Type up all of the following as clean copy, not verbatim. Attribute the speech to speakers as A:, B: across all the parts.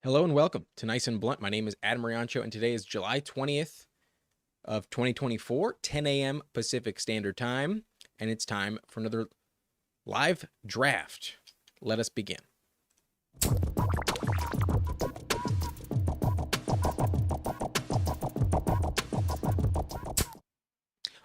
A: Hello and welcome to Nice and Blunt. My name is Adam Riancho, and today is July 20th of 2024, 10 a.m. Pacific Standard Time, and it's time for another live draft. Let us begin.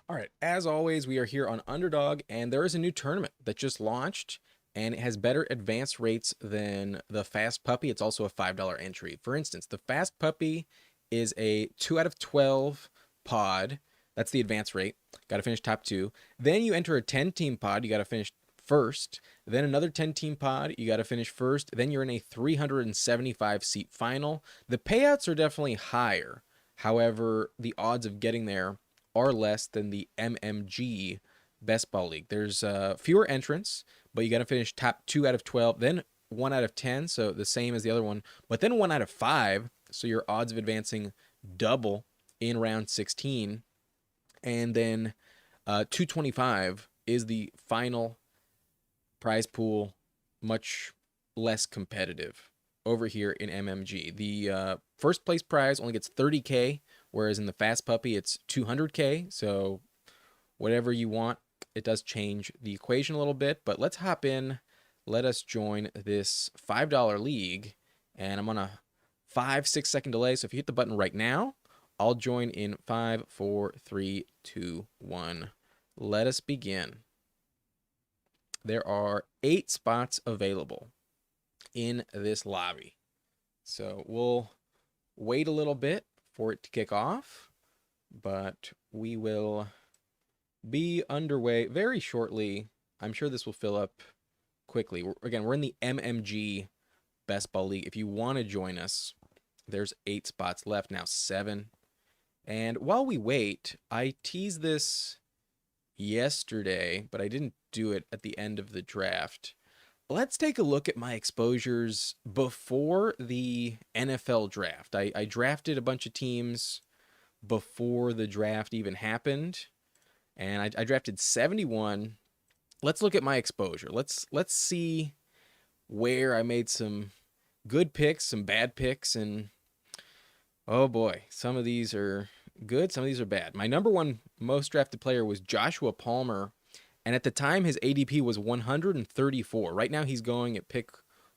A: All right, as always, we are here on Underdog, and there is a new tournament that just launched, and it has better advance rates than the Fast Puppy. It's also a $5 entry. For instance, the Fast Puppy is a 2 out of 12 pod. That's the advance rate. Got to finish top two. Then you enter a 10-team pod. You got to finish first. Then another 10-team pod. You got to finish first. Then you're in a 375-seat final. The payouts are definitely higher. However, the odds of getting there are less than the MMG Best Ball League. There's fewer entrants, but you got to finish top 2 out of 12, then 1 out of 10, so the same as the other one, but then 1 out of 5, so your odds of advancing double in round 16. And then 225 is the final prize pool, much less competitive over here in MMG. The first place prize only gets 30K, whereas in the Fast Puppy it's 200K. So whatever you want, it does change the equation a little bit. But let's hop in. Let us join this $5 league. And I'm on a 5-6 second delay. So if you hit the button right now, I'll join in 5, 4, 3, 2, 1. Let us begin. There are 8 spots available in this lobby. So we'll wait a little bit for it to kick off, but we will be underway very shortly. I'm sure this will fill up quickly. Again, we're in the MMG Best Ball League. If you want to join us, there's 8 spots left, now 7. And while we wait, I teased this yesterday, but I didn't do it at the end of the draft. Let's take a look at my exposures before the NFL draft. I drafted a bunch of teams before the draft even happened, and I drafted 71. Let's look at my exposure. Let's see where I made some good picks, some bad picks, and oh boy, some of these are good, some of these are bad. My number one most drafted player was Joshua Palmer, and at the time his ADP was 134. Right now he's going at pick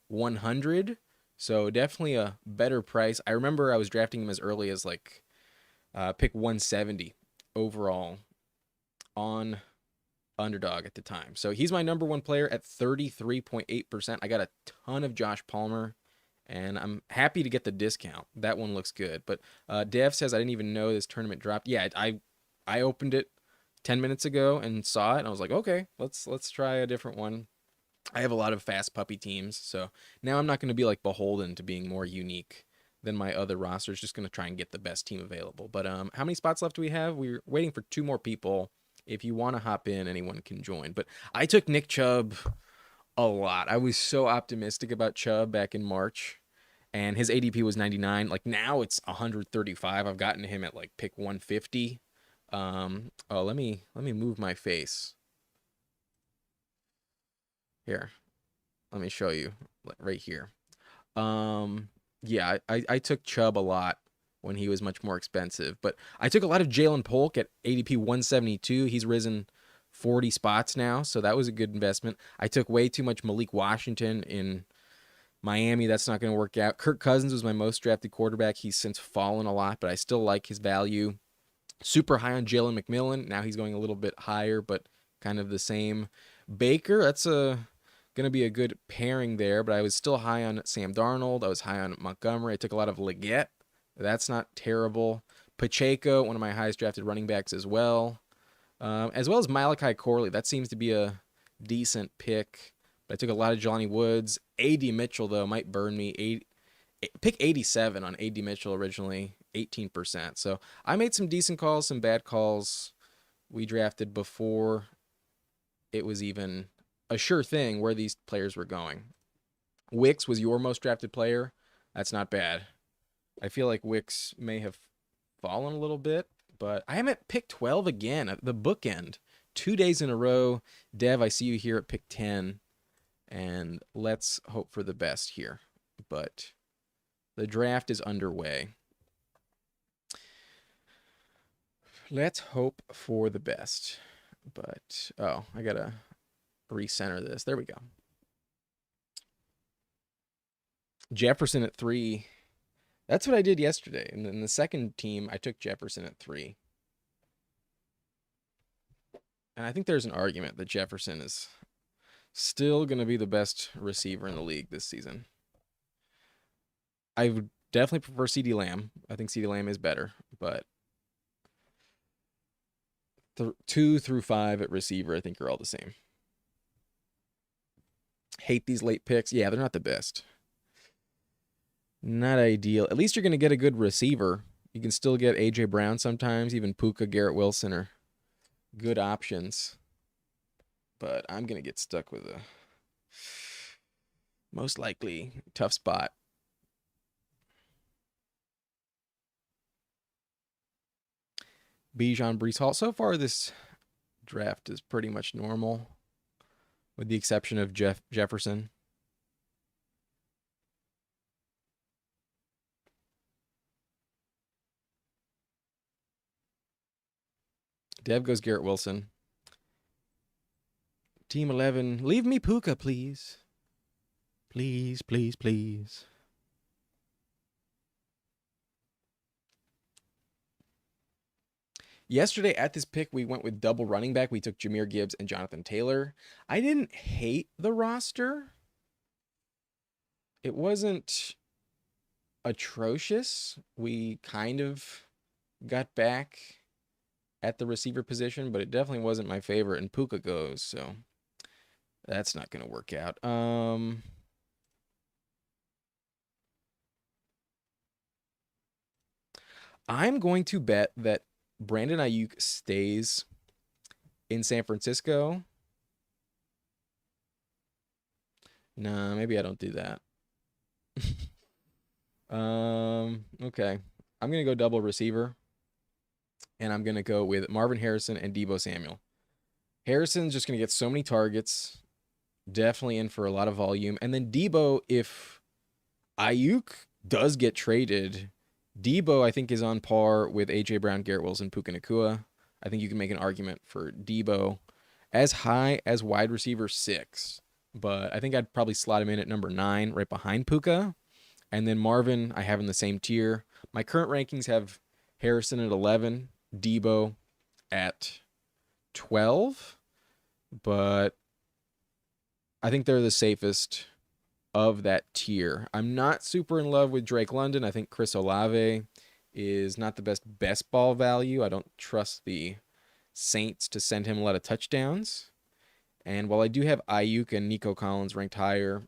A: 100, so definitely a better price. I remember I was drafting him as early as like pick 170 overall on Underdog at the time. So he's my number one player at 33.8%. I got a ton of Josh Palmer, and I'm happy to get the discount. That one looks good. But Dev says I didn't even know this tournament dropped. Yeah, I opened it 10 minutes ago and saw it, and I was like, okay, let's try a different one. I have a lot of Fast Puppy teams, so now I'm not going to be like beholden to being more unique than my other rosters. Just going to try and get the best team available. But how many spots left do we have? We're waiting for 2 more people. If you want to hop in, anyone can join. But I took Nick Chubb a lot. I was so optimistic about Chubb back in March, and his ADP was 99. Like now it's 135. I've gotten him at like pick 150. Oh, let me move my face here. Let me show you right here. Yeah, I took Chubb a lot when he was much more expensive, but I took a lot of Jalen Polk at ADP 172. He's risen 40 spots now, so that was a good investment. I took way too much Malik Washington in Miami. That's not going to work out. Kirk Cousins was my most drafted quarterback. He's since fallen a lot, but I still like his value. Super high on Jalen McMillan. Now he's going a little bit higher, but kind of the same. Baker, that's going to be a good pairing there, but I was still high on Sam Darnold. I was high on Montgomery. I took a lot of Leggett. That's not terrible. Pacheco, one of my highest drafted running backs as well as Malachi Corley. That seems to be a decent pick. But I took a lot of Johnny Woods. A.D. Mitchell, though, might burn me. Pick 87 on A.D. Mitchell originally, 18%. So I made some decent calls, some bad calls. We drafted before it was even a sure thing where these players were going. Wicks was your most drafted player. That's not bad. I feel like Wicks may have fallen a little bit, but I am at pick 12 again, the bookend. 2 days in a row. Dev, I see you here at pick 10, and let's hope for the best here. But The draft is underway. Let's hope for the best. But, oh, I gotta recenter this. There we go. Jefferson at 3. That's what I did yesterday. And in the second team, I took Jefferson at 3. And I think there's an argument that Jefferson is still going to be the best receiver in the league this season. I would definitely prefer CeeDee Lamb. I think CeeDee Lamb is better, but 2 through 5 at receiver, I think are all the same. Hate these late picks. Yeah, they're not the best. Not ideal. At least you're going to get a good receiver. You can still get A.J. Brown sometimes. Even Puka, Garrett Wilson are good options. But I'm going to get stuck with a most likely tough spot. Bijan, Breece Hall. So far, this draft is pretty much normal, with the exception of Jefferson. Dev goes Garrett Wilson. Team 11, leave me Puka, please. Please, please, please. Yesterday at this pick, we went with double running back. We took Jahmyr Gibbs and Jonathan Taylor. I didn't hate the roster. It wasn't atrocious. We kind of got back at the receiver position, but it definitely wasn't my favorite. And Puka goes, so that's not going to work out. I'm going to bet that Brandon Ayuk stays in San Francisco. Nah, maybe I don't do that. Okay. I'm going to go double receiver. And I'm going to go with Marvin Harrison and Deebo Samuel. Harrison's just going to get so many targets. Definitely in for a lot of volume. And then Deebo, if Ayuk does get traded, Deebo, I think, is on par with A.J. Brown, Garrett Wilson, Puka Nacua. I think you can make an argument for Deebo as high as wide receiver 6. But I think I'd probably slot him in at number 9, right behind Puka. And then Marvin, I have in the same tier. My current rankings have Harrison at 11, Deebo at 12. But I think they're the safest of that tier. I'm not super in love with Drake London. I think Chris Olave is not the best ball value. I don't trust the Saints to send him a lot of touchdowns. And while I do have Ayuk and Nico Collins ranked higher,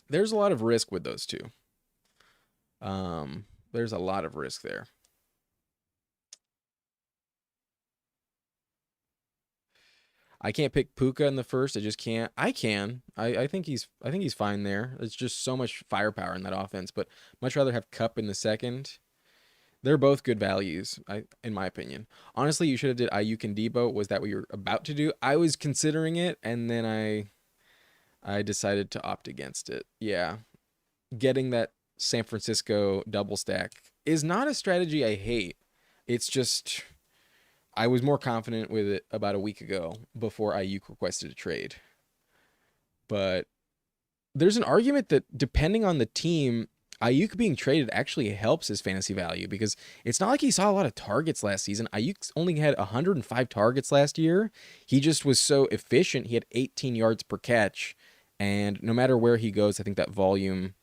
A: there's a lot of risk with those two. There's a lot of risk there. I can't pick Puka in the first. I just can't. I can. I think he's fine there. It's just so much firepower in that offense. But much rather have Kupp in the second. They're both good values, in my opinion. Honestly, you should have did Ayuk and Deebo. Was that what you were about to do? I was considering it, and then I decided to opt against it. Yeah, getting that San Francisco double stack is not a strategy I hate. It's just I was more confident with it about a week ago before Ayuk requested a trade. But there's an argument that depending on the team, Ayuk being traded actually helps his fantasy value because it's not like he saw a lot of targets last season. Ayuk only had 105 targets last year. He just was so efficient. He had 18 yards per catch. And no matter where he goes, I think that volume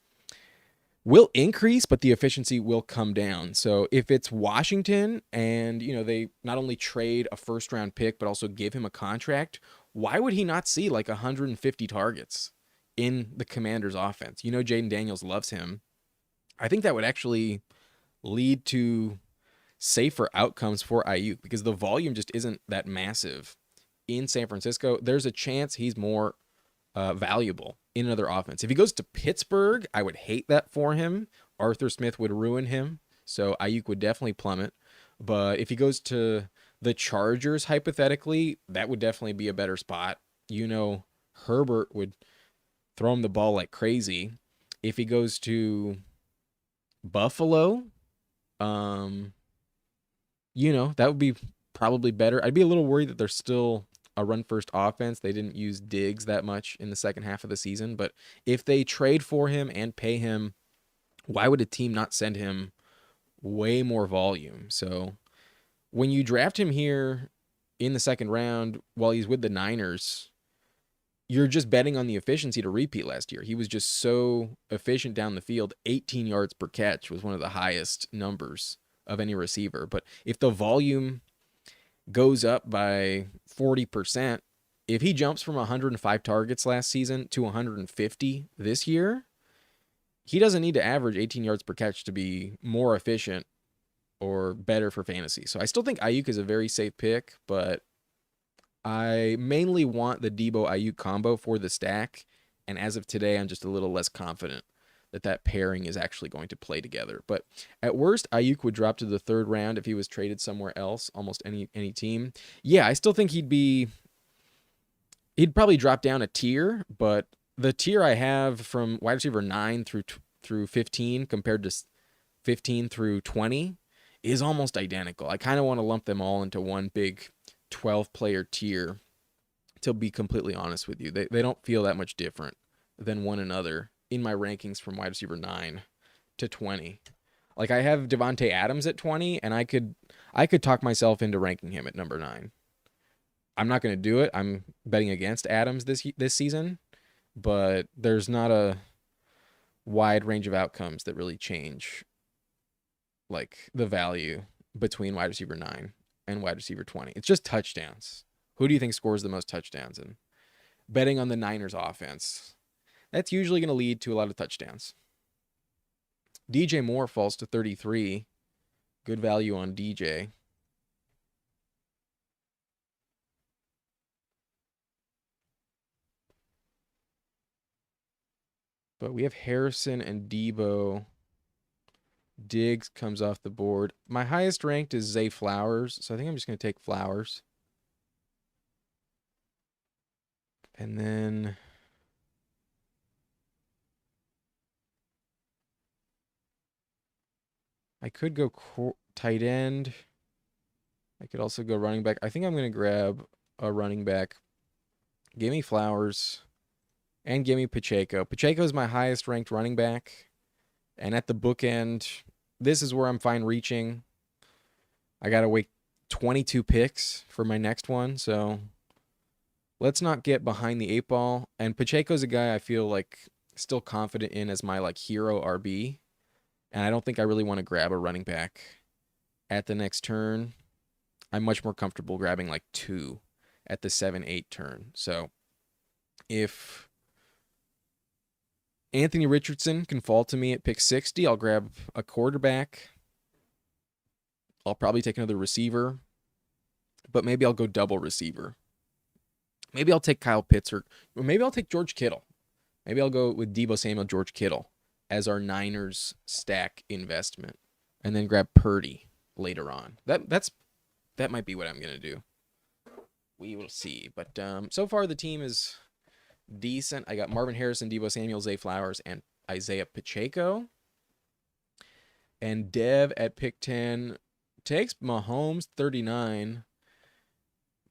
A: will increase, but the efficiency will come down. So if it's Washington and, they not only trade a first round pick, but also give him a contract, why would he not see like 150 targets in the Commanders offense? Jaden Daniels loves him. I think that would actually lead to safer outcomes for Ayuk because the volume just isn't that massive in San Francisco. There's a chance he's more valuable in another offense. If he goes to Pittsburgh, I would hate that for him. Arthur Smith would ruin him. So Ayuk would definitely plummet. But if he goes to the Chargers, hypothetically, that would definitely be a better spot. Herbert would throw him the ball like crazy. If he goes to Buffalo, um, that would be probably better. I'd be a little worried that they're still a run first offense. They didn't use Diggs that much in the second half of the season, but if they trade for him and pay him, why would a team not send him way more volume? So when you draft him here in the second round while he's with the Niners, you're just betting on the efficiency to repeat last year. He was just so efficient down the field. 18 yards per catch was one of the highest numbers of any receiver. But if the volume goes up by 40%, if he jumps from 105 targets last season to 150 this year, he doesn't need to average 18 yards per catch to be more efficient or better for fantasy. So I still think Ayuk is a very safe pick, but I mainly want the Debo Ayuk combo for the stack. And as of today, I'm just a little less confident that that pairing is actually going to play together. But at worst, Ayuk would drop to the third round if he was traded somewhere else, almost any team. Yeah, I still think he'd probably drop down a tier, but the tier I have from wide receiver 9 through 15 compared to 15 through 20 is almost identical. I kind of want to lump them all into one big 12-player tier, to be completely honest with you. They don't feel that much different than one another in my rankings from wide receiver 9 to 20. Like I have Devontae Adams at 20, and I could talk myself into ranking him at number 9. I'm not going to do it. I'm betting against Adams this season, but there's not a wide range of outcomes that really change like the value between wide receiver 9 and wide receiver 20. It's just touchdowns. Who do you think scores the most touchdowns? And betting on the Niners offense, that's usually going to lead to a lot of touchdowns. DJ Moore falls to 33. Good value on DJ. But we have Harrison and Debo. Diggs comes off the board. My highest ranked is Zay Flowers, so I think I'm just going to take Flowers. And then I could go tight end. I could also go running back. I think I'm going to grab a running back. Give me Flowers and give me Pacheco. Pacheco is my highest ranked running back. And at the bookend, this is where I'm fine reaching. I got to wait 22 picks for my next one. So let's not get behind the 8 ball. And Pacheco's a guy I feel like still confident in as my like hero RB. And I don't think I really want to grab a running back at the next turn. I'm much more comfortable grabbing like 2 at the 7-8 turn. So if Anthony Richardson can fall to me at pick 60, I'll grab a quarterback. I'll probably take another receiver, but maybe I'll go double receiver. Maybe I'll take Kyle Pitts or maybe I'll take George Kittle. Maybe I'll go with Deebo Samuel, George Kittle as our Niners stack investment, and then grab Purdy later on. That might be what I'm gonna do. We will see. But so far the team is decent. I got Marvin Harrison, Deebo Samuel, Zay Flowers, and Isaiah Pacheco. And Dev at pick 10 takes Mahomes 39.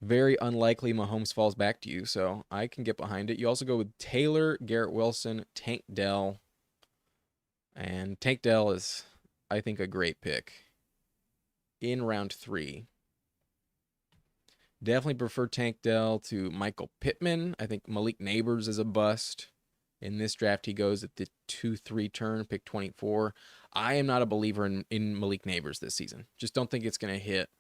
A: Very unlikely Mahomes falls back to you, so I can get behind it. You also go with Taylor, Garrett Wilson, Tank Dell. And Tank Dell is, I think, a great pick in round 3. Definitely prefer Tank Dell to Michael Pittman. I think Malik Neighbors is a bust. In this draft, he goes at the 2-3 turn, pick 24. I am not a believer in Malik Neighbors this season. Just don't think it's going to hit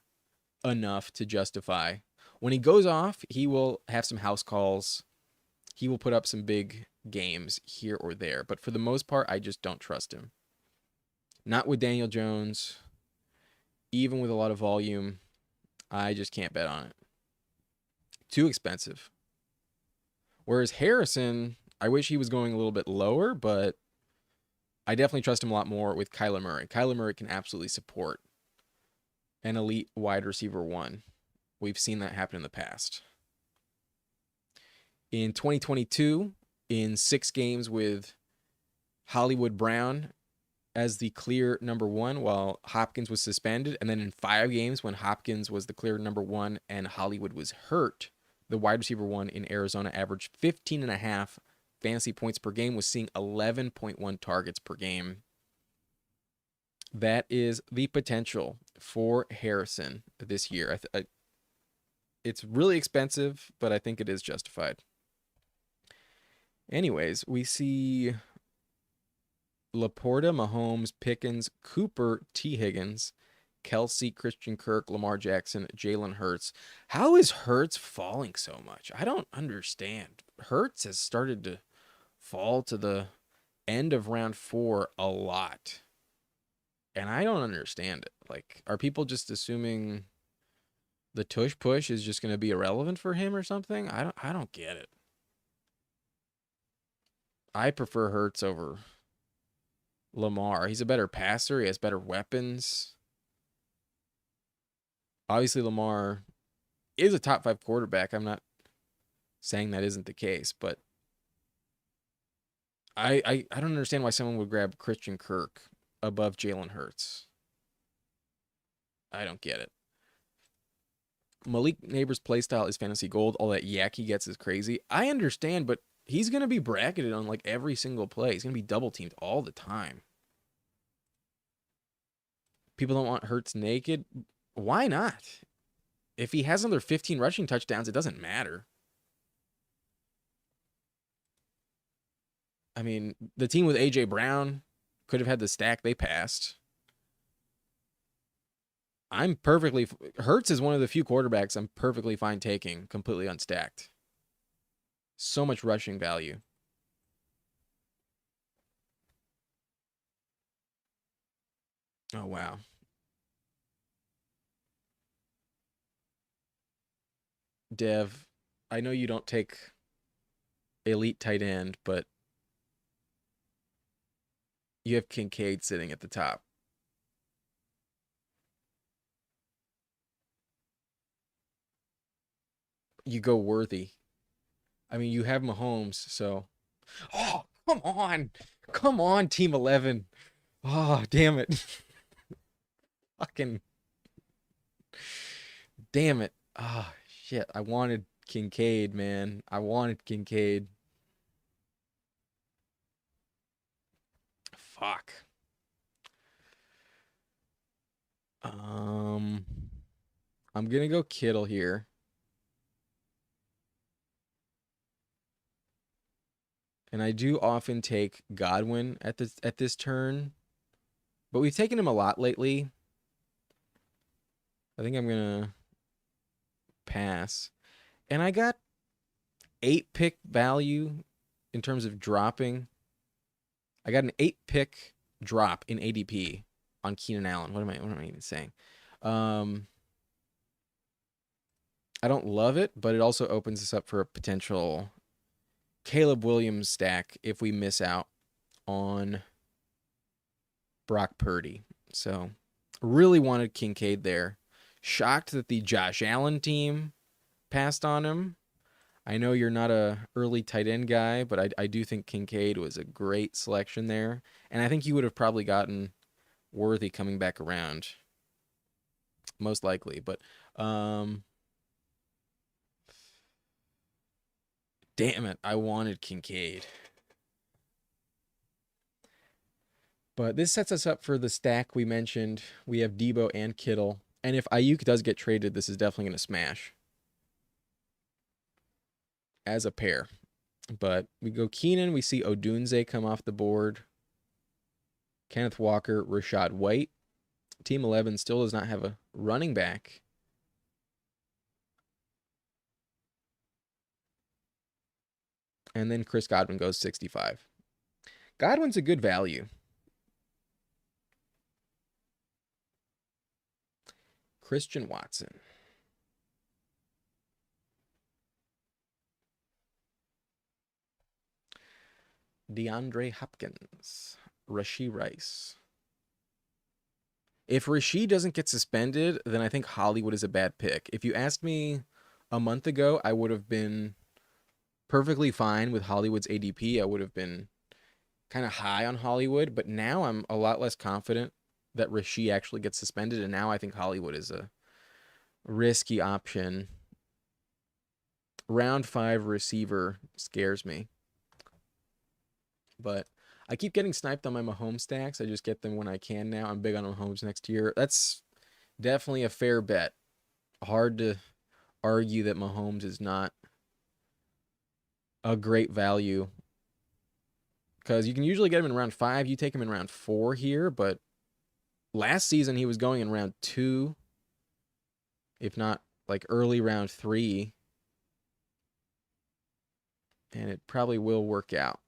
A: enough to justify. When he goes off, he will have some house calls. He will put up some big games here or there. But for the most part, I just don't trust him. Not with Daniel Jones. Even with a lot of volume, I just can't bet on it. Too expensive. Whereas Harrison, I wish he was going a little bit lower, but I definitely trust him a lot more with Kyler Murray. Kyler Murray can absolutely support an elite wide receiver 1. We've seen that happen in the past. In 2022, in 6 games with Hollywood Brown as the clear number one while Hopkins was suspended. And then in 5 games, when Hopkins was the clear number one and Hollywood was hurt, the wide receiver one in Arizona averaged 15 and a half fantasy points per game, was seeing 11.1 targets per game. That is the potential for Harrison this year. It's really expensive, but I think it is justified. Anyways, we see Laporta, Mahomes, Pickens, Cooper, T. Higgins, Kelsey, Christian Kirk, Lamar Jackson, Jalen Hurts. How is Hurts falling so much? I don't understand. Hurts has started to fall to the end of round 4 a lot. And I don't understand it. Like, are people just assuming the tush push is just going to be irrelevant for him or something? I don't get it. I prefer Hurts over Lamar. He's a better passer. He has better weapons. Obviously, Lamar is a top 5 quarterback. I'm not saying that isn't the case, but I don't understand why someone would grab Christian Kirk above Jalen Hurts. I don't get it. Malik Neighbors' playstyle is fantasy gold. All that yak he gets is crazy. I understand, but he's going to be bracketed on like every single play. He's going to be double teamed all the time. People don't want Hurts naked. Why not? If he has another 15 rushing touchdowns, it doesn't matter. I mean, the team with A.J. Brown could have had the stack they passed. Hurts is one of the few quarterbacks I'm perfectly fine taking completely unstacked. So much rushing value. Oh, wow. Dev, I know you don't take elite tight end, but you have Kincaid sitting at the top. You go Worthy. I mean, you have Mahomes, so. Oh, come on. Come on, Team 11. Oh, damn it. Fucking. Damn it. Oh, shit. I wanted Kincaid, man. I wanted Kincaid. Fuck. Um, I'm gonna go Kittle here. And I do often take Godwin at this turn, but we've taken him a lot lately. I think I'm gonna pass. And I got 8 pick value in terms of dropping. I got an 8 pick drop in ADP on Keenan Allen. What am I even saying? I don't love it, but it also opens us up for a potential Caleb Williams stack if we miss out on Brock Purdy. So, really wanted Kincaid there. Shocked that the Josh Allen team passed on him. I know you're not a early tight end guy, but I do think Kincaid was a great selection there. And I think you would have probably gotten Worthy coming back around. Most likely. But damn it, I wanted Kincaid. But this sets us up for the stack we mentioned. We have Debo and Kittle. And if Ayuk does get traded, this is definitely going to smash as a pair. But we go Keenan. We see Odunze come off the board. Kenneth Walker, Rashad White. Team 11 still does not have a running back. And then Chris Godwin goes 65. Godwin's a good value. Christian Watson. DeAndre Hopkins. Rashee Rice. If Rashee doesn't get suspended, then I think Hollywood is a bad pick. If you asked me a month ago, I would have been perfectly fine with Hollywood's ADP. I would have been kind of high on Hollywood, but now I'm a lot less confident that Rasheed actually gets suspended, and now I think Hollywood is a risky option. Round 5 receiver scares me, but I keep getting sniped on my Mahomes stacks. I just get them when I can now. I'm big on Mahomes next year. That's definitely a fair bet. Hard to argue that Mahomes is not a great value because you can usually get him in round 5. You take him in round 4 here, but last season he was going in round 2, if not like early round 3, and it probably will work out.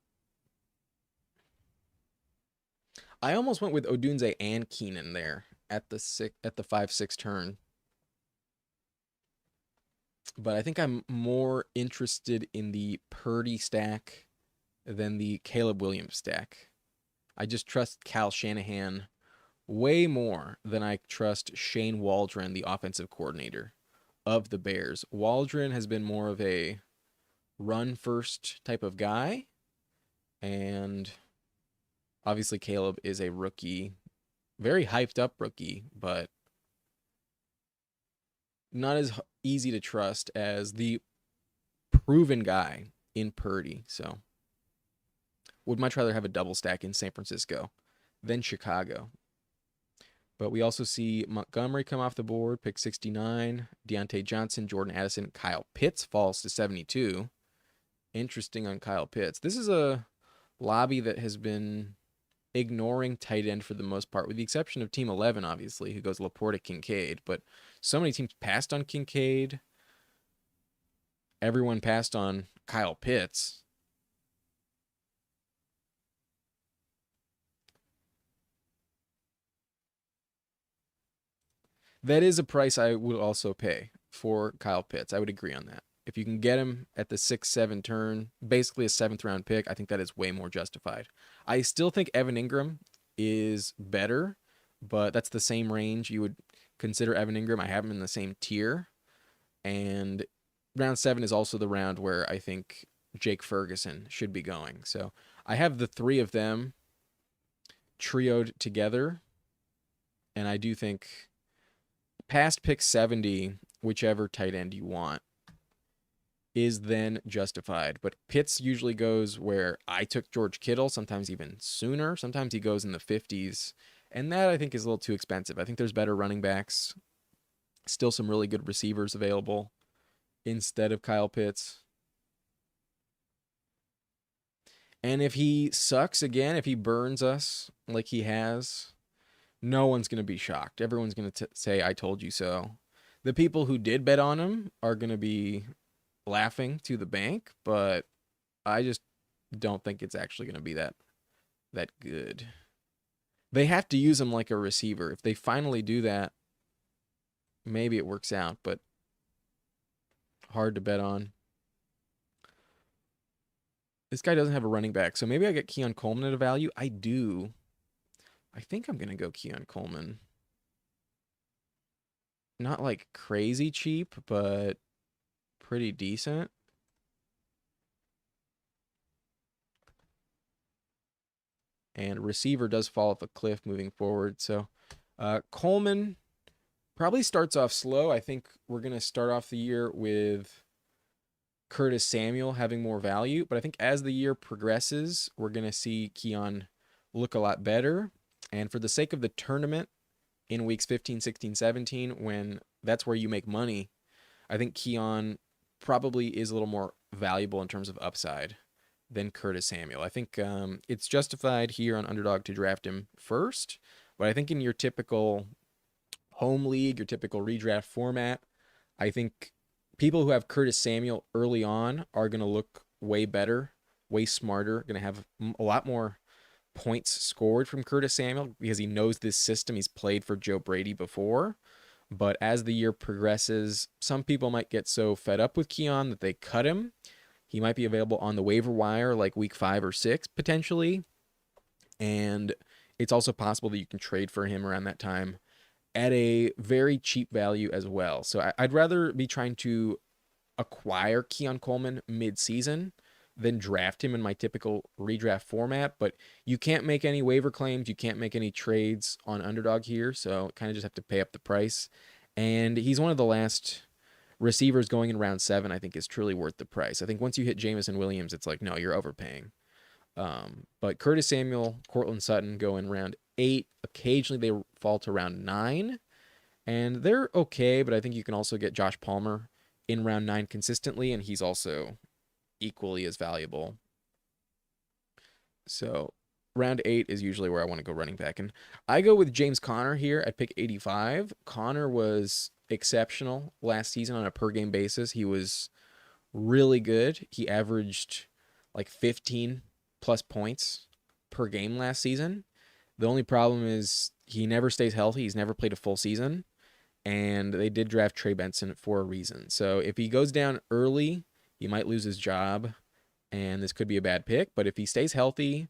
A: I almost went with Odunze and Keenan there at the 5-6 turn, but I think I'm more interested in the Purdy stack than the Caleb Williams stack. I just trust Cal Shanahan way more than I trust Shane Waldron, the offensive coordinator of the Bears. Waldron has been more of a run first type of guy, and obviously Caleb is a rookie, very hyped up rookie, but not as easy to trust as the proven guy in Purdy. So would much rather have a double stack in San Francisco than Chicago. But we also see Montgomery come off the board, pick 69. Deontay Johnson, Jordan Addison, Kyle Pitts falls to 72. Interesting on Kyle Pitts. This is a lobby that has been ignoring tight end for the most part, with the exception of Team 11, obviously, who goes Laporta Kincaid. But so many teams passed on Kincaid. Everyone passed on Kyle Pitts. That is a price I would also pay for Kyle Pitts. I would agree on that. If you can get him at the 6-7 turn, basically a 7th round pick, I think that is way more justified. I still think Evan Ingram is better, but that's the same range. You would consider Evan Ingram. I have him in the same tier. And round 7 is also the round where I think Jake Ferguson should be going. So I have the 3 of them trioed together. And I do think past pick 70, whichever tight end you want, is then justified. But Pitts usually goes where I took George Kittle, sometimes even sooner. Sometimes he goes in the 50s. And that I think is a little too expensive. I think there's better running backs, still some really good receivers available instead of Kyle Pitts. And if he sucks again, if he burns us like he has, no one's going to be shocked. Everyone's going to say, I told you so. The people who did bet on him are going to be laughing to the bank, but I just don't think it's actually going to be that good. They have to use him like a receiver. If they finally do that, maybe it works out, but hard to bet on. This guy doesn't have a running back, so maybe I get Keon Coleman at a value. I do. I think I'm going to go Keon Coleman. Not like crazy cheap, but pretty decent. And receiver does fall off a cliff moving forward. So Coleman probably starts off slow. I think we're going to start off the year with Curtis Samuel having more value. But I think as the year progresses, we're going to see Keon look a lot better. And for the sake of the tournament in weeks 15, 16, 17, when that's where you make money, I think Keon probably is a little more valuable in terms of upside than Curtis Samuel. I think it's justified here on Underdog to draft him first, but I think in your typical home league, your typical redraft format, I think people who have Curtis Samuel early on are going to look way better, way smarter, going to have a lot more points scored from Curtis Samuel because he knows this system. He's played for Joe Brady before. But as the year progresses, some people might get so fed up with Keon that they cut him. He might be available on the waiver wire like week 5 or 6 potentially. And it's also possible that you can trade for him around that time at a very cheap value as well. So I'd rather be trying to acquire Keon Coleman mid-season than draft him in my typical redraft format. But you can't make any waiver claims. You can't make any trades on underdog here. So kind of just have to pay up the price. And he's one of the last receivers going in round 7, I think is truly worth the price. I think once you hit Jameson Williams, it's like, no, you're overpaying. But Curtis Samuel, Cortland Sutton go in round 8. Occasionally they fall to round 9. And they're okay, but I think you can also get Josh Palmer in round 9 consistently, and he's also equally as valuable. So round 8 is usually where I want to go running back. And I go with James Conner here at pick 85. Conner was exceptional last season on a per game basis. He was really good. He averaged like 15 plus points per game last season. The only problem is he never stays healthy. He's never played a full season. And they did draft Trey Benson for a reason. So if he goes down early, he might lose his job, and this could be a bad pick. But if he stays healthy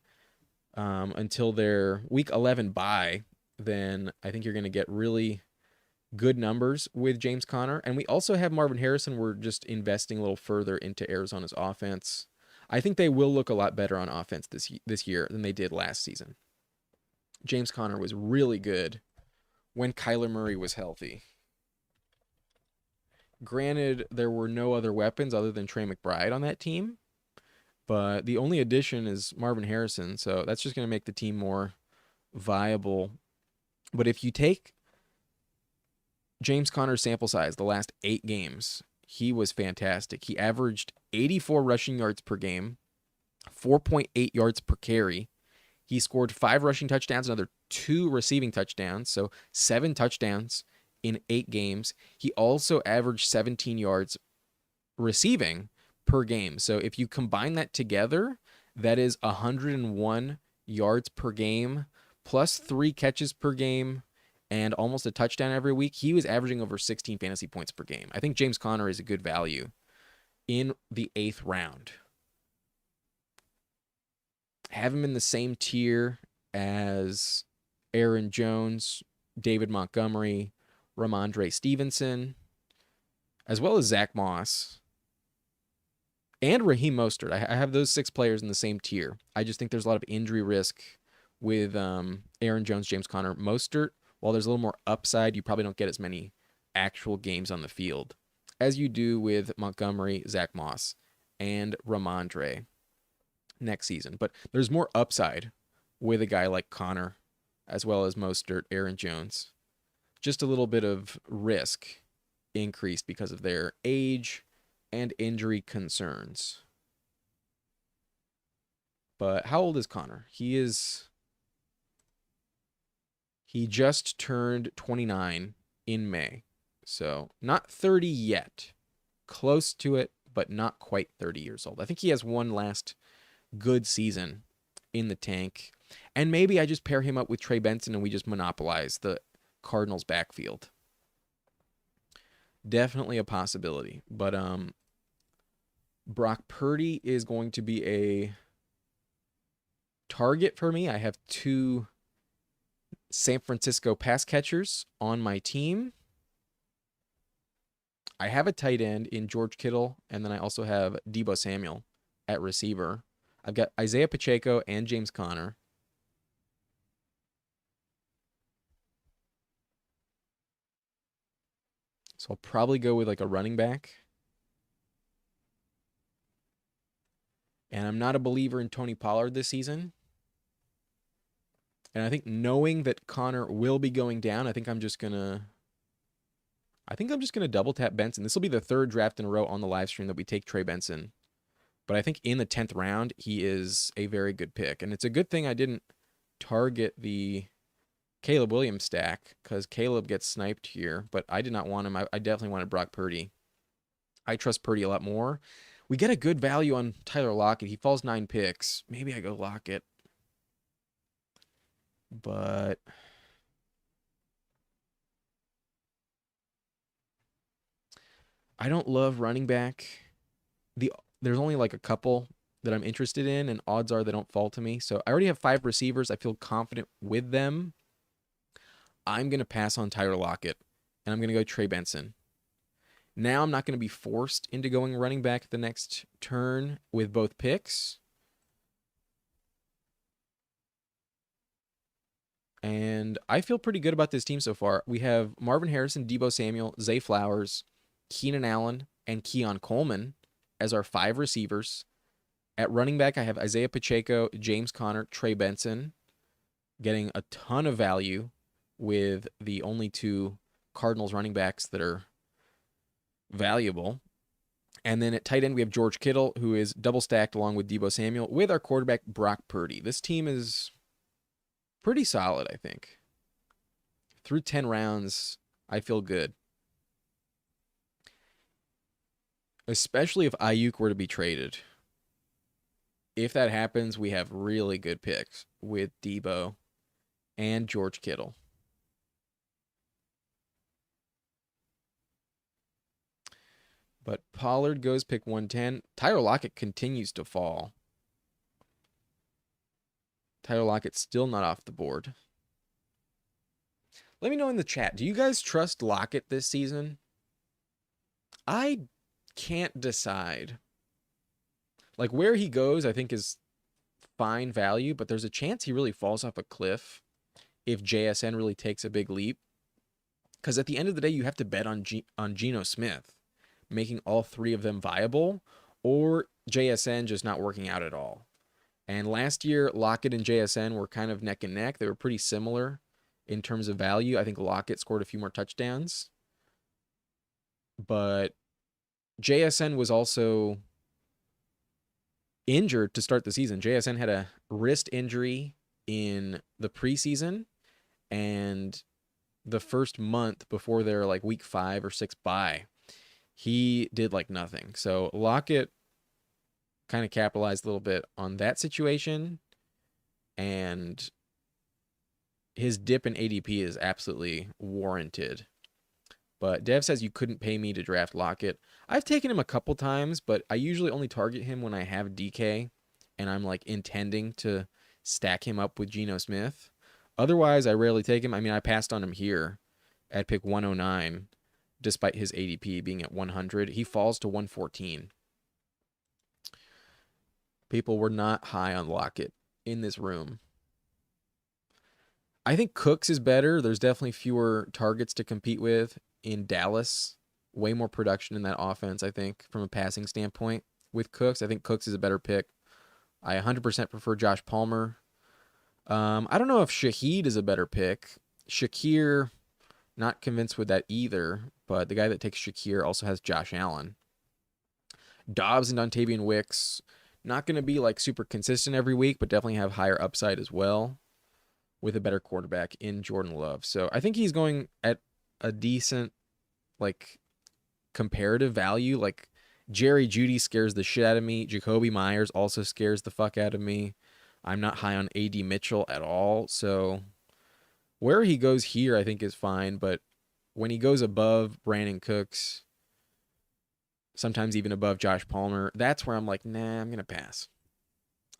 A: until their week 11 bye, then I think you're going to get really good numbers with James Conner. And we also have Marvin Harrison. We're just investing a little further into Arizona's offense. I think they will look a lot better on offense this year than they did last season. James Conner was really good when Kyler Murray was healthy. Granted, there were no other weapons other than Trey McBride on that team, but the only addition is Marvin Harrison, so that's just going to make the team more viable. But if you take James Conner's sample size, the last 8 games, he was fantastic. He averaged 84 rushing yards per game, 4.8 yards per carry. He scored 5 rushing touchdowns, another 2 receiving touchdowns, so 7 touchdowns in 8 games. He also averaged 17 yards receiving per game. So if you combine that together, that is 101 yards per game, plus 3 catches per game, and almost a touchdown every week. He was averaging over 16 fantasy points per game. I think James Conner is a good value in the 8th round. Have him in the same tier as Aaron Jones, David Montgomery, Ramondre Stevenson, as well as Zach Moss, and Raheem Mostert. I have those 6 players in the same tier. I just think there's a lot of injury risk with Aaron Jones, James Conner, Mostert. While there's a little more upside, you probably don't get as many actual games on the field as you do with Montgomery, Zach Moss, and Ramondre next season. But there's more upside with a guy like Conner, as well as Mostert, Aaron Jones. Just a little bit of risk increased because of their age and injury concerns. But how old is Conner? He just turned 29 in May. So not 30 yet. Close to it, but not quite 30 years old. I think he has one last good season in the tank. And maybe I just pair him up with Trey Benson and we just monopolize the Cardinals backfield. Definitely a possibility. But Brock Purdy is going to be a target for me. I have 2 San Francisco pass catchers on my team. I have a tight end in George Kittle, and then I also have Deebo Samuel at receiver. I've got Isaiah Pacheco and James Conner. So I'll probably go with like a running back. And I'm not a believer in Tony Pollard this season. And I think knowing that Conner will be going down, I think I'm just gonna double tap Benson. This will be the 3rd draft in a row on the live stream that we take Trey Benson. But I think in the 10th round, he is a very good pick. And it's a good thing I didn't target the Caleb Williams stack because Caleb gets sniped here. But I did not want him. I definitely wanted Brock Purdy. I trust Purdy a lot more. We get a good value on Tyler Lockett. He falls 9 picks. Maybe I go Lockett. But I don't love running back. There's only like a couple that I'm interested in, and odds are they don't fall to me. So I already have 5 receivers. I feel confident with them. I'm going to pass on Tyler Lockett, and I'm going to go Trey Benson. Now I'm not going to be forced into going running back the next turn with both picks. And I feel pretty good about this team so far. We have Marvin Harrison, Debo Samuel, Zay Flowers, Keenan Allen, and Keon Coleman as our 5 receivers. At running back, I have Isaiah Pacheco, James Conner, Trey Benson, getting a ton of value with the only 2 Cardinals running backs that are valuable. And then at tight end, we have George Kittle, who is double stacked along with Debo Samuel, with our quarterback, Brock Purdy. This team is pretty solid, I think. Through 10 rounds, I feel good. Especially if Ayuk were to be traded. If that happens, we have really good picks with Debo and George Kittle. But Pollard goes pick 110. Tyler Lockett continues to fall. Tyler Lockett's still not off the board. Let me know in the chat. Do you guys trust Lockett this season? I can't decide. Like where he goes, I think is fine value, but there's a chance he really falls off a cliff if JSN really takes a big leap. Because at the end of the day, you have to bet on Geno Smith making all 3 of them viable, or JSN just not working out at all. And last year, Lockett and JSN were kind of neck and neck. They were pretty similar in terms of value. I think Lockett scored a few more touchdowns. But JSN was also injured to start the season. JSN had a wrist injury in the preseason, and the first month before their like week 5 or 6 bye, he did like nothing. So Lockett kind of capitalized a little bit on that situation, and his dip in ADP is absolutely warranted. But Dev says you couldn't pay me to draft Lockett. I've taken him a couple times, but I usually only target him when I have DK and I'm like intending to stack him up with Geno Smith. Otherwise, I rarely take him. I mean, I passed on him here at pick 109, despite his ADP being at 100. He falls to 114. People were not high on Lockett in this room. I think Cooks is better. There's definitely fewer targets to compete with in Dallas. Way more production in that offense, I think, from a passing standpoint. With Cooks, I think Cooks is a better pick. I 100% prefer Josh Palmer. I don't know if Shaheed is a better pick. Shakir, not convinced with that either, but the guy that takes Shakir also has Josh Allen. Dobbs and Dontavian Wicks, not going to be like super consistent every week, but definitely have higher upside as well with a better quarterback in Jordan Love. So I think he's going at a decent, like, comparative value. Like, Jerry Jeudy scares the shit out of me. Jacoby Myers also scares the fuck out of me. I'm not high on A.D. Mitchell at all. So where he goes here, I think is fine. But when he goes above Brandon Cooks, sometimes even above Josh Palmer, that's where I'm like, nah, I'm going to pass.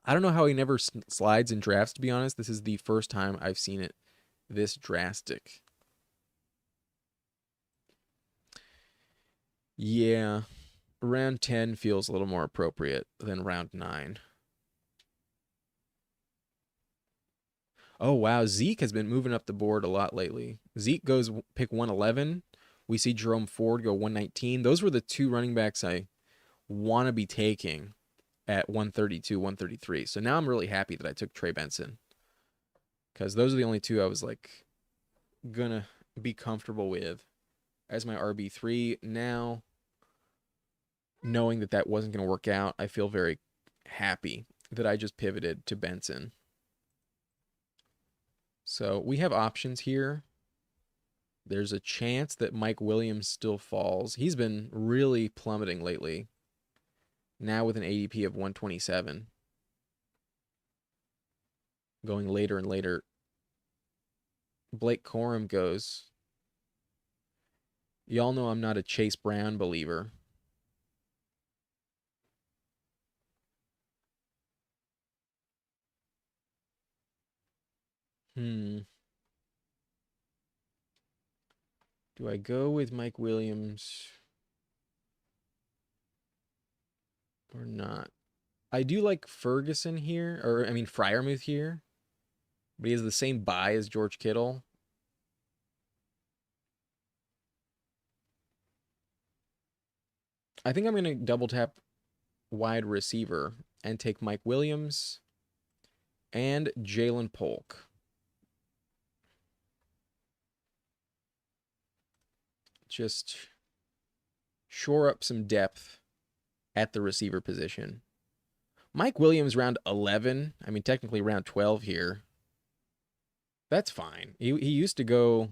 A: I don't know how he never slides in drafts, to be honest. This is the first time I've seen it this drastic. Yeah, round 10 feels a little more appropriate than round 9. Oh, wow. Zeke has been moving up the board a lot lately. Zeke goes pick 111. We see Jerome Ford go 119. Those were the 2 running backs I want to be taking at 132, 133. So now I'm really happy that I took Trey Benson, because those are the only 2 I was like gonna be comfortable with as my RB3. Now, knowing that that wasn't going to work out, I feel very happy that I just pivoted to Benson. So we have options here. There's a chance that Mike Williams still falls. He's been really plummeting lately. Now with an ADP of 127. Going later and later. Blake Corum goes. Y'all know I'm not a Chase Brown believer. Do I go with Mike Williams? or not. I do like Ferguson here, or I mean Fryermuth here, but he has the same buy as George Kittle. I think I'm going to double tap wide receiver and take Mike Williams and Jalen Polk. Just shore up some depth at the receiver position. Mike Williams, round 11. I mean, technically round 12 here. That's fine. He used to go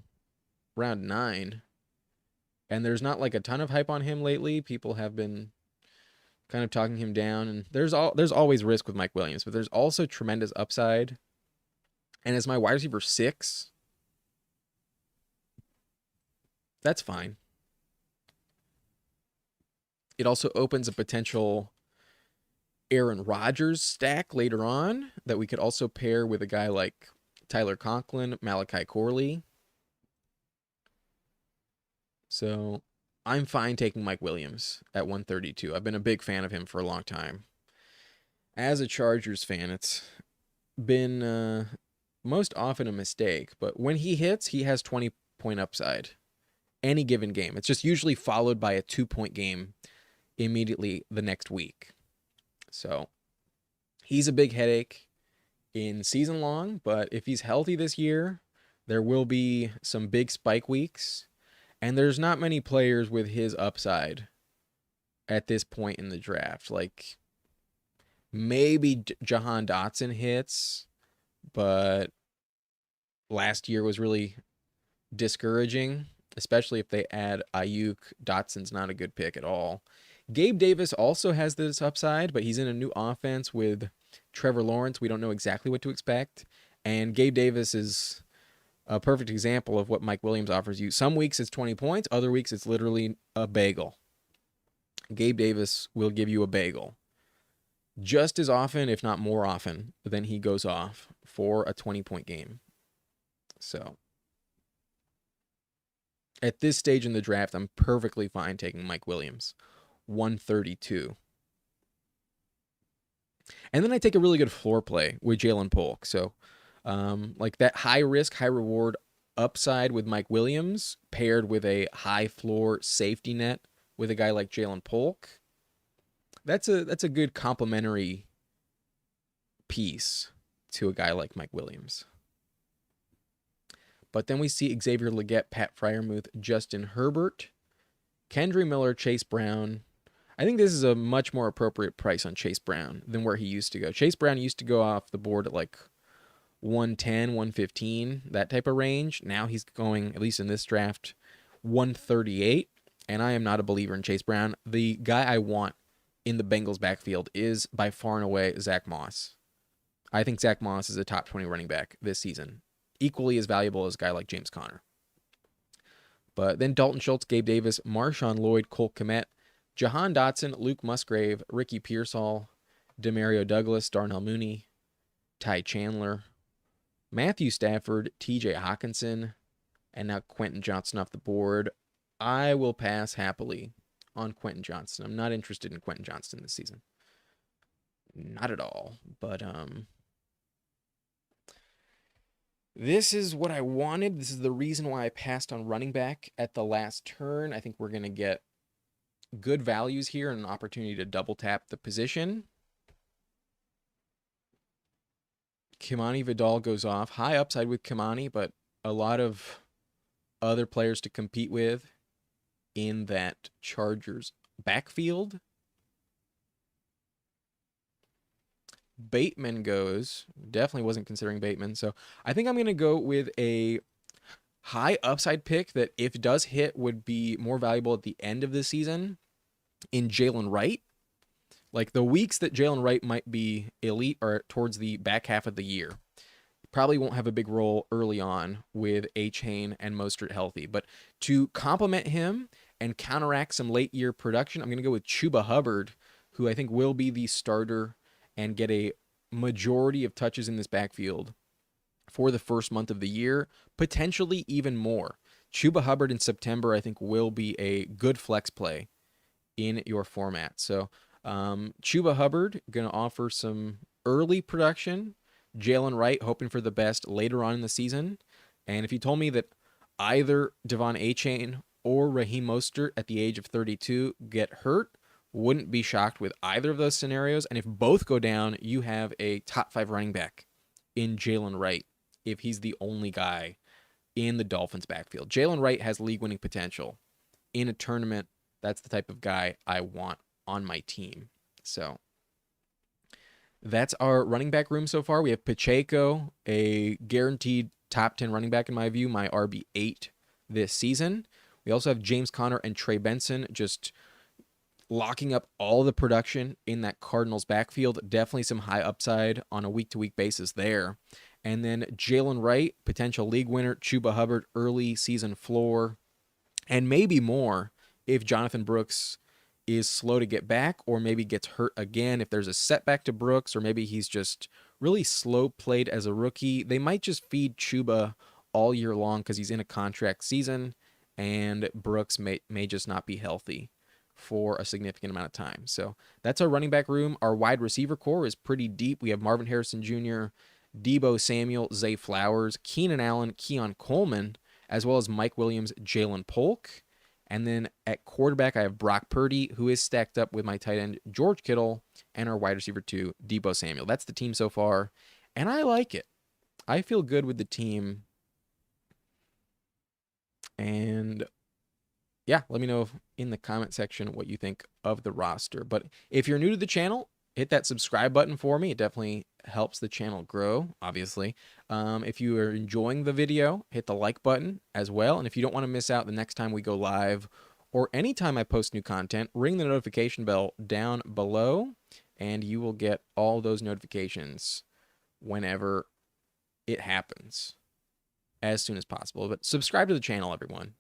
A: round 9. And there's not like a ton of hype on him lately. People have been kind of talking him down. And there's always risk with Mike Williams, but there's also tremendous upside. And as my wide receiver 6, that's fine. It also opens a potential Aaron Rodgers stack later on that we could also pair with a guy like Tyler Conklin, Malachi Corley. So I'm fine taking Mike Williams at 132. I've been a big fan of him for a long time. As a Chargers fan, it's been most often a mistake, but when he hits, he has 20-point upside any given game. It's just usually followed by a 2-point game immediately the next week. So he's a big headache in season long, but if he's healthy this year, there will be some big spike weeks, and there's not many players with his upside at this point in the draft. Like maybe Jahan Dotson hits, but last year was really discouraging, especially if they add Ayuk. Dotson's not a good pick at all. Gabe Davis also has this upside, but he's in a new offense with Trevor Lawrence. We don't know exactly what to expect. And Gabe Davis is a perfect example of what Mike Williams offers you. Some weeks it's 20 points. Other weeks it's literally a bagel. Gabe Davis will give you a bagel just as often, if not more often, than he goes off for a 20-point game. So at this stage in the draft, I'm perfectly fine taking Mike Williams. 132. And then I take a really good floor play with Jalen Polk. So like that high risk, high reward upside with Mike Williams paired with a high floor safety net with a guy like Jalen Polk. That's a good complementary piece to a guy like Mike Williams. But then we see Xavier Legette, Pat Fryermuth, Justin Herbert, Kendre Miller, Chase Brown. I think this is a much more appropriate price on Chase Brown than where he used to go. Chase Brown used to go off the board at like 110, 115, that type of range. Now he's going, at least in this draft, 138. And I am not a believer in Chase Brown. The guy I want in the Bengals backfield is by far and away Zach Moss. I think Zach Moss is a top 20 running back this season. Equally as valuable as a guy like James Conner. But then Dalton Schultz, Gabe Davis, Marshawn Lloyd, Cole Kmet, Jahan Dotson, Luke Musgrave, Ricky Pearsall, Demario Douglas, Darnell Mooney, Ty Chandler, Matthew Stafford, TJ Hawkinson, and now Quentin Johnson off the board. I will pass happily on Quentin Johnson. I'm not interested in Quentin Johnson this season. Not at all. But this is what I wanted. This is the reason why I passed on running back at the last turn. I think we're going to get good values here and an opportunity to double tap the position. Kimani Vidal goes off. High upside with Kimani, but a lot of other players to compete with in that Chargers backfield. Bateman goes. Definitely wasn't considering Bateman. So I think I'm going to go with a high upside pick that, if it does hit, would be more valuable at the end of the season in Jalen Wright. Like the weeks that Jalen Wright might be elite are towards the back half of the year. Probably won't have a big role early on with Achane and Mostert healthy. But to complement him and counteract some late year production, I'm going to go with Chuba Hubbard, who I think will be the starter and get a majority of touches in this backfield for the first month of the year, potentially even more. Chuba Hubbard in September, I think, will be a good flex play in your format. So Chuba Hubbard going to offer some early production. Jalen Wright hoping for the best later on in the season. And if you told me that either Devon Achane or Raheem Mostert at the age of 32 get hurt, wouldn't be shocked with either of those scenarios. And if both go down, you have a top 5 running back in Jalen Wright if he's the only guy in the Dolphins backfield. Jalen Wright has league winning potential in a tournament. That's the type of guy I want on my team. So that's our running back room so far. We have Pacheco, a guaranteed top 10 running back in my view, my RB8 this season. We also have James Conner and Trey Benson just locking up all the production in that Cardinals backfield. Definitely some high upside on a week-to-week basis there. And then Jalen Wright, potential league winner. Chuba Hubbard, early season floor. And maybe more if Jonathan Brooks is slow to get back or maybe gets hurt again. If there's a setback to Brooks or maybe he's just really slow played as a rookie, they might just feed Chuba all year long because he's in a contract season and Brooks may just not be healthy for a significant amount of time. So that's our running back room. Our wide receiver core is pretty deep. We have Marvin Harrison Jr., Deebo Samuel, Zay Flowers, Keenan Allen, Keon Coleman, as well as Mike Williams, Jalen Polk. And then at quarterback, I have Brock Purdy, who is stacked up with my tight end, George Kittle, and our wide receiver 2, Deebo Samuel. That's the team so far, and I like it. I feel good with the team. And yeah, let me know in the comment section what you think of the roster. But if you're new to the channel, hit that subscribe button for me. It definitely helps the channel grow, obviously. If you are enjoying the video, hit the like button as well. And if you don't want to miss out the next time we go live or anytime I post new content, ring the notification bell down below and you will get all those notifications whenever it happens as soon as possible. But subscribe to the channel, everyone.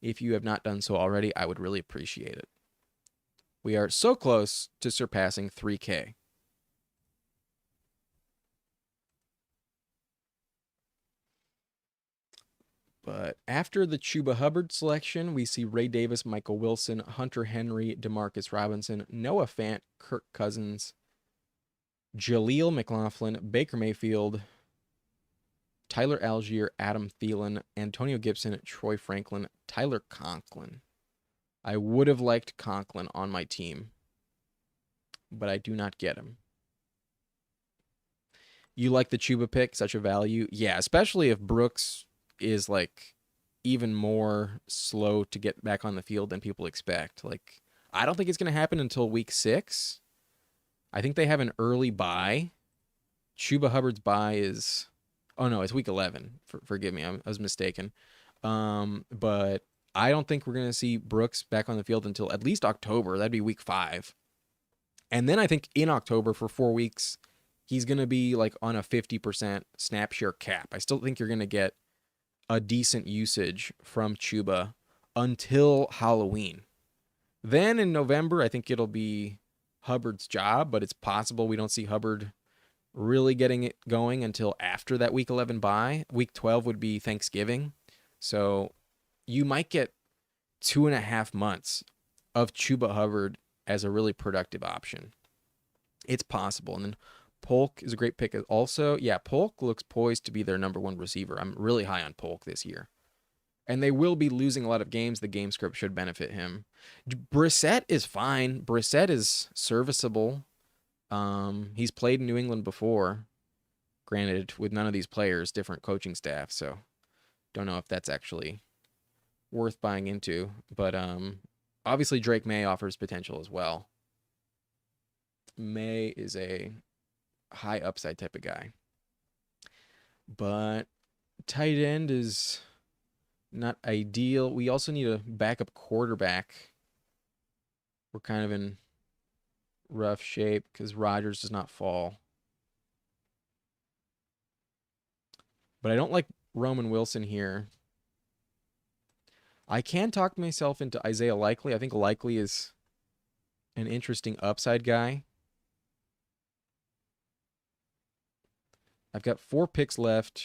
A: If you have not done so already, I would really appreciate it. We are so close to surpassing 3K. But after the Chuba Hubbard selection, we see Ray Davis, Michael Wilson, Hunter Henry, Demarcus Robinson, Noah Fant, Kirk Cousins, Jaleel McLaughlin, Baker Mayfield, Tyler Algier, Adam Thielen, Antonio Gibson, Troy Franklin, Tyler Conklin. I would have liked Conklin on my team, but I do not get him. You like the Chuba pick, such a value? Yeah, especially if Brooks is like even more slow to get back on the field than people expect. Like, I don't think it's going to happen until week 6. I think they have an early bye. Chuba Hubbard's bye is, oh no, it's week 11. Forgive me, I was mistaken. But I don't think we're going to see Brooks back on the field until at least October. That'd be week 5. And then I think in October for 4 weeks, he's going to be like on a 50% snap share cap. I still think you're going to get a decent usage from Chuba until Halloween. Then in November, I think it'll be Hubbard's job, but it's possible we don't see Hubbard really getting it going until after that week 11 bye. Week 12 would be Thanksgiving. So you might get 2.5 months of Chuba Hubbard as a really productive option. It's possible. And then Polk is a great pick also. Yeah, Polk looks poised to be their number 1 receiver. I'm really high on Polk this year. And they will be losing a lot of games. The game script should benefit him. Brissett is fine. Brissett is serviceable. He's played in New England before. Granted, with none of these players, different coaching staff. So don't know if that's actually worth buying into. But obviously Drake May offers potential as well. May is a high upside type of guy. But tight end is not ideal. We also need a backup quarterback. We're kind of in rough shape because Rodgers does not fall. But I don't like Roman Wilson here. I can talk myself into Isaiah Likely. I think Likely is an interesting upside guy. I've got 4 picks left.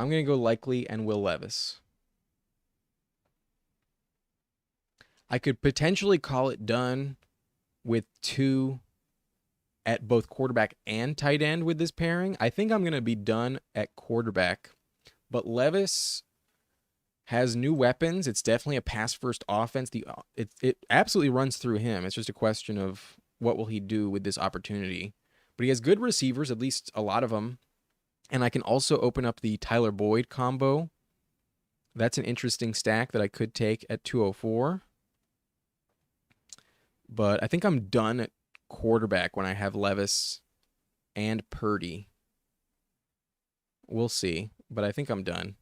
A: I'm going to go Likely and Will Levis. I could potentially call it done with two at both quarterback and tight end with this pairing. I think I'm going to be done at quarterback, but Levis has new weapons. It's definitely a pass first offense. It absolutely runs through him. It's just a question of what will he do with this opportunity. But he has good receivers, at least a lot of them. And I can also open up the Tyler Boyd combo. That's an interesting stack that I could take at 204. But I think I'm done at quarterback when I have Levis and Purdy. We'll see, but I think I'm done.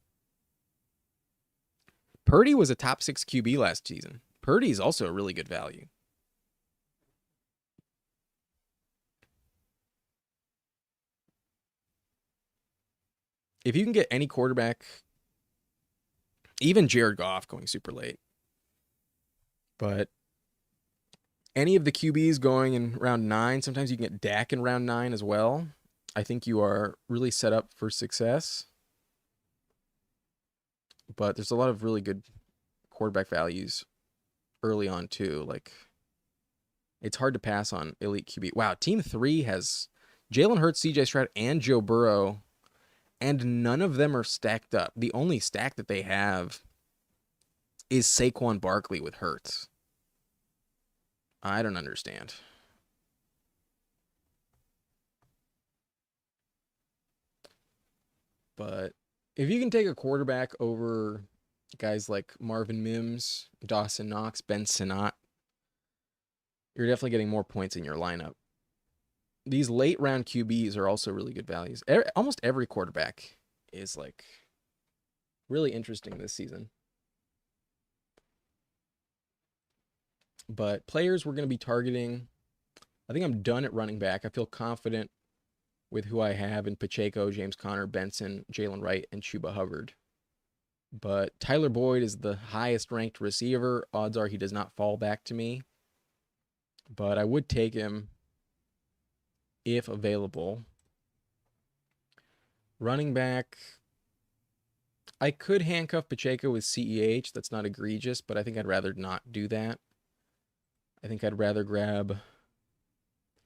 A: Purdy was a top 6 QB last season. Purdy is also a really good value. If you can get any quarterback, even Jared Goff going super late, but any of the QBs going in round 9, sometimes you can get Dak in round 9 as well. I think you are really set up for success. But there's a lot of really good quarterback values early on too. Like, it's hard to pass on elite QB. Wow, Team 3 has Jalen Hurts, CJ Stroud, and Joe Burrow, and none of them are stacked up. The only stack that they have is Saquon Barkley with Hurts. I don't understand. But if you can take a quarterback over guys like Marvin Mims, Dawson Knox, Ben Sinnott, you're definitely getting more points in your lineup. These late round QBs are also really good values. Almost every quarterback is like really interesting this season. But players we're going to be targeting, I think I'm done at running back. I feel confident with who I have in Pacheco, James Conner, Benson, Jalen Wright, and Chuba Hubbard. But Tyler Boyd is the highest ranked receiver. Odds are he does not fall back to me. But I would take him if available. Running back, I could handcuff Pacheco with CEH. That's not egregious, but I think I'd rather not do that. I think I'd rather grab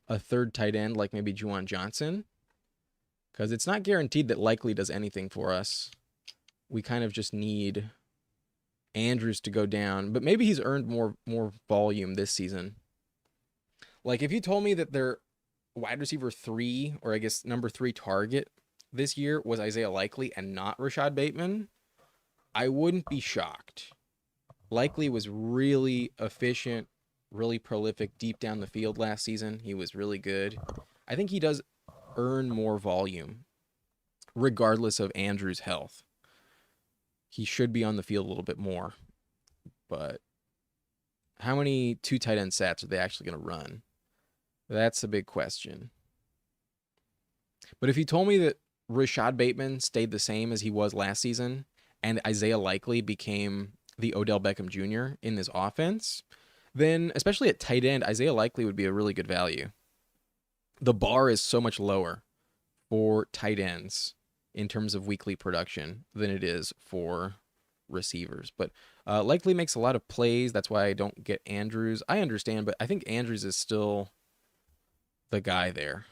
A: a third tight end like maybe Juwan Johnson, because it's not guaranteed that Likely does anything for us. We kind of just need Andrews to go down, but maybe he's earned more volume this season. Like, if you told me that their wide receiver 3, or I guess number 3 target this year was Isaiah Likely and not Rashad Bateman, I wouldn't be shocked. Likely was really efficient, really prolific deep down the field last season. He was really good. I think he does earn more volume regardless of Andrews' health. He should be on the field a little bit more. But how many 2 tight end sets are they actually going to run? That's a big question. But if you told me that Rashad Bateman stayed the same as he was last season and Isaiah Likely became the Odell Beckham Jr. in this offense, then especially at tight end, Isaiah Likely would be a really good value. The bar is so much lower for tight ends in terms of weekly production than it is for receivers. But Likely makes a lot of plays. That's why I don't get Andrews. I understand, but I think Andrews is still the guy there.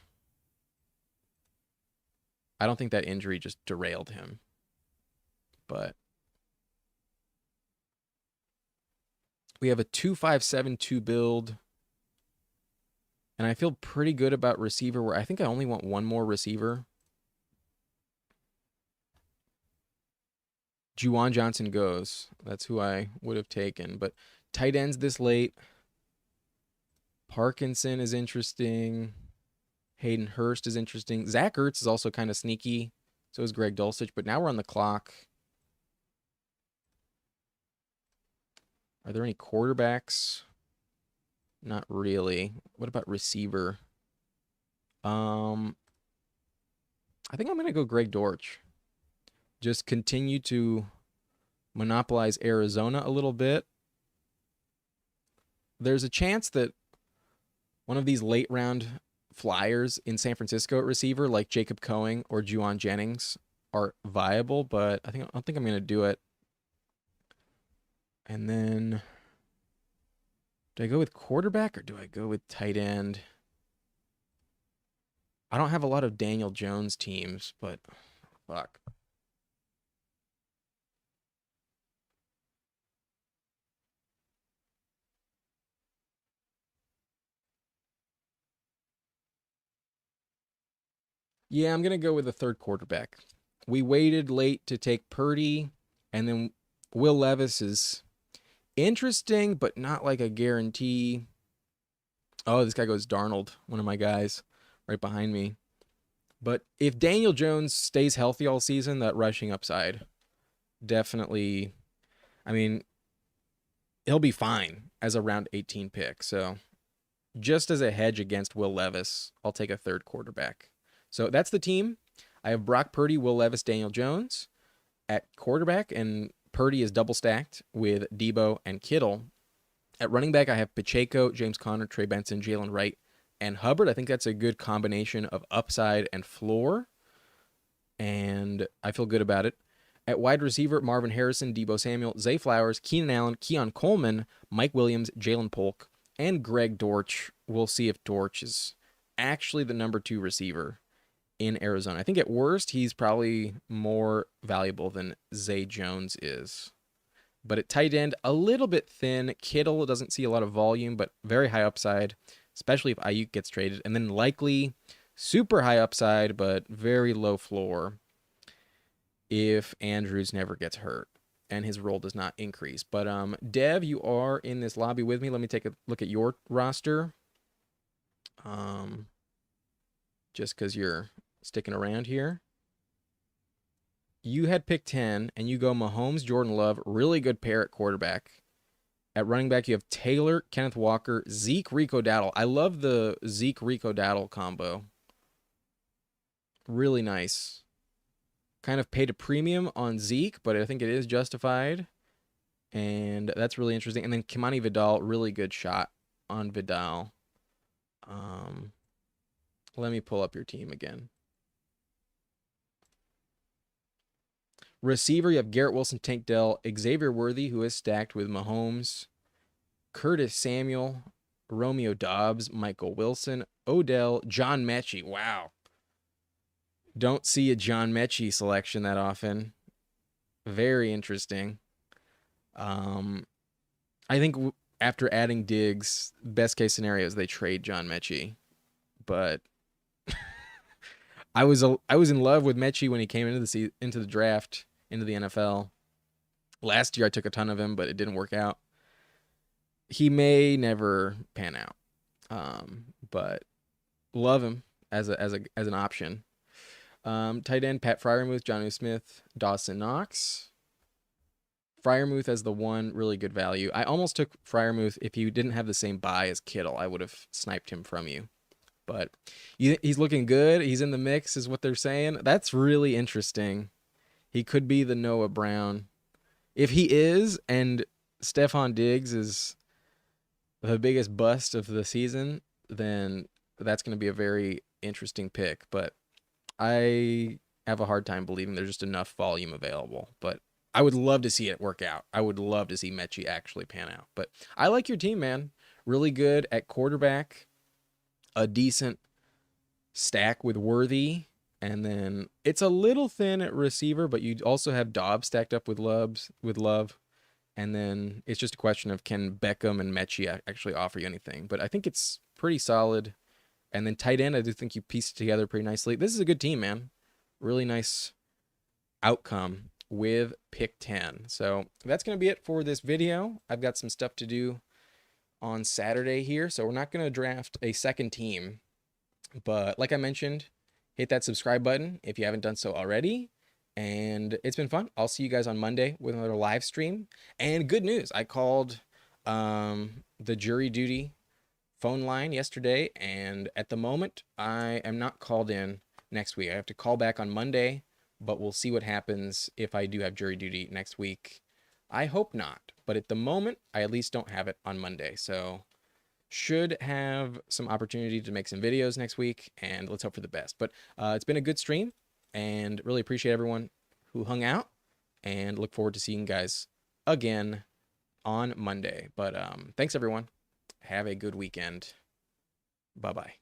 A: I don't think that injury just derailed him. But we have a 2-5-7-2 build. And I feel pretty good about receiver, where I think I only want one more receiver. Juwan Johnson goes. That's who I would have taken. But tight ends this late. Parkinson is interesting. Hayden Hurst is interesting. Zach Ertz is also kind of sneaky. So is Greg Dulcich. But now we're on the clock. Are there any quarterbacks? Not really. What about receiver? I think I'm going to go Greg Dortch. Just continue to monopolize Arizona a little bit. There's a chance that one of these late round flyers in San Francisco at receiver, like Jacob Coing or Juwan Jennings, are viable, but I don't think I'm gonna do it. And then do I go with quarterback or do I go with tight end? I don't have a lot of Daniel Jones teams, but fuck. Yeah, I'm gonna go with the third quarterback. We waited late to take Purdy, and then Will Levis is interesting, but not like a guarantee. Oh, this guy goes Darnold, one of my guys, right behind me. But if Daniel Jones stays healthy all season, that rushing upside definitely. I mean, he'll be fine as a round 18 pick. So just as a hedge against Will Levis, I'll take a third quarterback. So that's the team. I have Brock Purdy, Will Levis, Daniel Jones at quarterback, and Purdy is double stacked with Debo and Kittle. At running back, I have Pacheco, James Conner, Trey Benson, Jalen Wright, and Hubbard. I think that's a good combination of upside and floor, and I feel good about it. At wide receiver, Marvin Harrison, Debo Samuel, Zay Flowers, Keenan Allen, Keon Coleman, Mike Williams, Jalen Polk, and Greg Dortch. We'll see if Dortch is actually the number 2 receiver in Arizona. I think at worst, he's probably more valuable than Zay Jones is. But at tight end, a little bit thin. Kittle doesn't see a lot of volume, but very high upside, especially if Ayuk gets traded. And then likely super high upside, but very low floor if Andrews never gets hurt and his role does not increase. But Dev, you are in this lobby with me. Let me take a look at your roster. Just because you're sticking around here. You had pick 10, and you go Mahomes, Jordan Love, really good pair at quarterback. At running back, you have Taylor, Kenneth Walker, Zeke, Rico Dowdle. I love the Zeke, Rico Dowdle combo. Really nice. Kind of paid a premium on Zeke, but I think it is justified. And that's really interesting. And then Kimani Vidal, really good shot on Vidal. Let me pull up your team again. Receiver, you have Garrett Wilson, Tank Dell, Xavier Worthy, who is stacked with Mahomes, Curtis Samuel, Romeo Dobbs, Michael Wilson, Odell, John Mechie. Wow. Don't see a John Mechie selection that often. Very interesting. I think after adding Diggs, best case scenario is they trade John Mechie. But I was in love with Mechie when he came into the draft, into the NFL. Last year I took a ton of him, but it didn't work out. He may never pan out, but love him as an option. Tight end, Pat Freiermuth, Jonnu Smith, Dawson Knox. Freiermuth as the one really good value. I almost took Freiermuth if you didn't have the same buy as Kittle. I would have sniped him from you. But he's looking good. He's in the mix is what they're saying. That's really interesting. He could be the Noah Brown. If he is, and Stephon Diggs is the biggest bust of the season, then that's going to be a very interesting pick. But I have a hard time believing there's just enough volume available. But I would love to see it work out. I would love to see Mechie actually pan out. But I like your team, man. Really good at quarterback. A decent stack with Worthy. And then it's a little thin at receiver, but you also have Dobbs stacked up with Love. And then it's just a question of can Beckham and Mechie actually offer you anything. But I think it's pretty solid. And then tight end, I do think you pieced it together pretty nicely. This is a good team, man. Really nice outcome with pick 10. So that's going to be it for this video. I've got some stuff to do on Saturday here, so we're not going to draft a second team. But like I mentioned, hit that subscribe button if you haven't done so already. And it's been fun. I'll see you guys on Monday with another live stream. And good news, I called the jury duty phone line yesterday, and at the moment, I am not called in next week. I have to call back on Monday, but we'll see what happens if I do have jury duty next week. I hope not, but at the moment, I at least don't have it on Monday, so should have some opportunity to make some videos next week, and let's hope for the best. But it's been a good stream. and really appreciate everyone who hung out, and look forward to seeing you guys again on Monday. But thanks everyone. Have a good weekend. Bye bye.